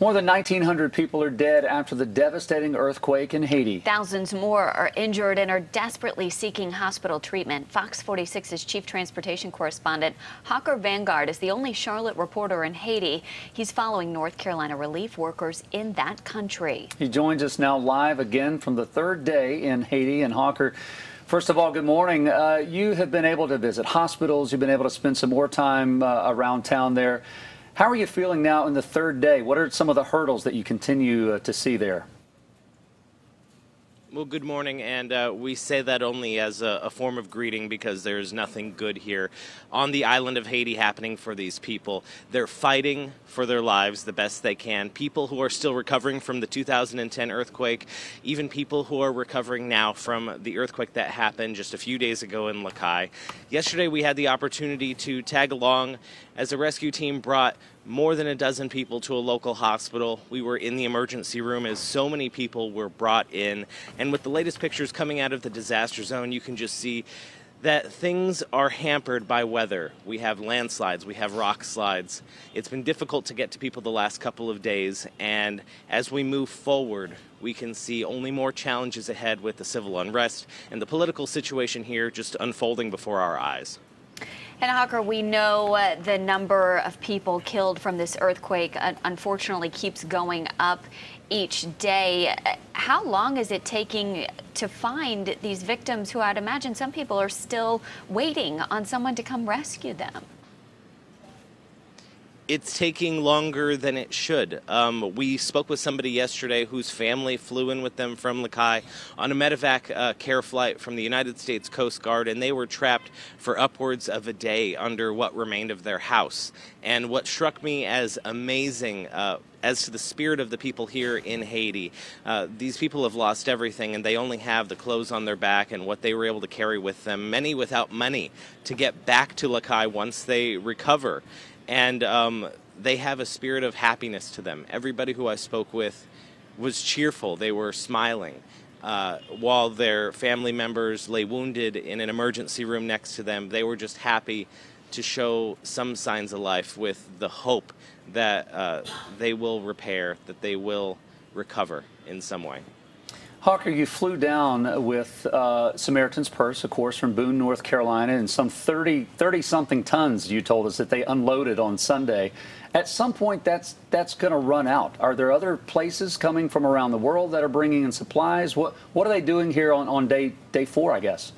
More than 1,900 people are dead after the devastating earthquake in Haiti. Thousands more are injured and are desperately seeking hospital treatment. Fox 46's chief transportation correspondent Hawker Vanguard is the only Charlotte reporter in Haiti. He's following North Carolina relief workers in that country. He joins us now live again from the third day in Haiti. And Hawker, first of all, good morning. You have been able to visit hospitals. You've been able to spend some more time around town there. How are you feeling now in the third day? What are some of the hurdles that you continue to see there? Well, good morning, and we say that only as a form of greeting because there's nothing good here on the island of Haiti happening for these people. They're fighting for their lives the best they can. People who are still recovering from the 2010 earthquake, even people who are recovering now from the earthquake that happened just a few days ago in Lakai. Yesterday we had the opportunity to tag along as a rescue team brought more than a dozen people to a local hospital. We were in the emergency room as so many people were brought in. And with the latest pictures coming out of the disaster zone, you can just see that things are hampered by weather. We have landslides, we have rock slides. It's been difficult to get to people the last couple of days, and as we move forward, we can see only more challenges ahead with the civil unrest and the political situation here just unfolding before our eyes. And Hawker, we know the number of people killed from this earthquake unfortunately keeps going up each day. How long is it taking to find these victims who I'd imagine some people are still waiting on someone to come rescue them? It's taking longer than it should. We spoke with somebody yesterday whose family flew in with them from Lakai on a medevac care flight from the United States Coast Guard, and they were trapped for upwards of a day under what remained of their house. And what struck me as amazing as to the spirit of the people here in Haiti, these people have lost everything, and they only have the clothes on their back and what they were able to carry with them, many without money to get back to Lakai once they recover. And they have a spirit of happiness to them. Everybody who I spoke with was cheerful. They were smiling. While their family members lay wounded in an emergency room next to them, they were just happy to show some signs of life with the hope that they will repair, that they will recover in some way. Hawker, you flew down with Samaritan's Purse, of course, from Boone, North Carolina, and some 30-something tons, you told us, that they unloaded on Sunday. At some point, that's going to run out. Are there other places coming from around the world that are bringing in supplies? What are they doing here on day 4, I guess?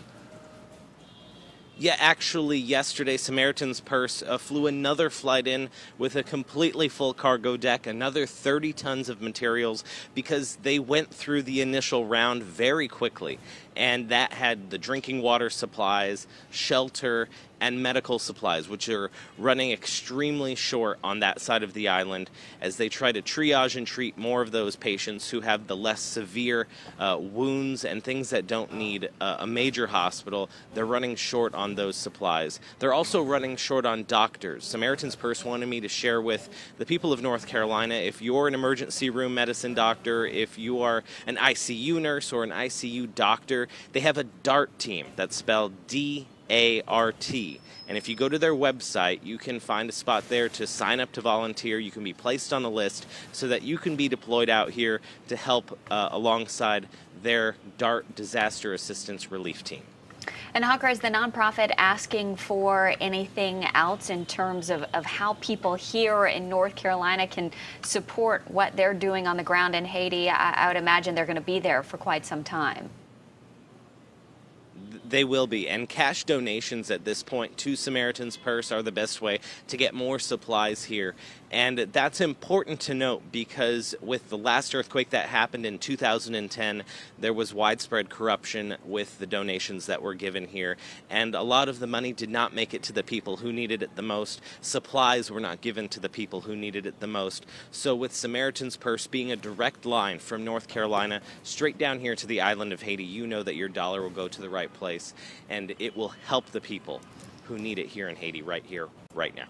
Yeah, actually, yesterday, Samaritan's Purse flew another flight in with a completely full cargo deck, another 30 tons of materials, because they went through the initial round very quickly. And that had the drinking water supplies, shelter, and medical supplies, which are running extremely short on that side of the island as they try to triage and treat more of those patients who have the less severe wounds and things that don't need a major hospital. They're running short on those supplies. They're also running short on doctors. Samaritan's Purse wanted me to share with the people of North Carolina, if you're an emergency room medicine doctor, if you are an ICU nurse or an ICU doctor, they have a DART team. That's spelled D-A-R-T. And if you go to their website, you can find a spot there to sign up to volunteer. You can be placed on a list so that you can be deployed out here to help alongside their DART disaster assistance relief team. And Hawker, is the nonprofit asking for anything else in terms of how people here in North Carolina can support what they're doing on the ground in Haiti? I would imagine they're going to be there for quite some time. They will be, and cash donations at this point to Samaritan's Purse are the best way to get more supplies here. And that's important to note because with the last earthquake that happened in 2010, there was widespread corruption with the donations that were given here. And a lot of the money did not make it to the people who needed it the most. Supplies were not given to the people who needed it the most. So with Samaritan's Purse being a direct line from North Carolina straight down here to the island of Haiti, you know that your dollar will go to the right place and it will help the people who need it here in Haiti right here, right now.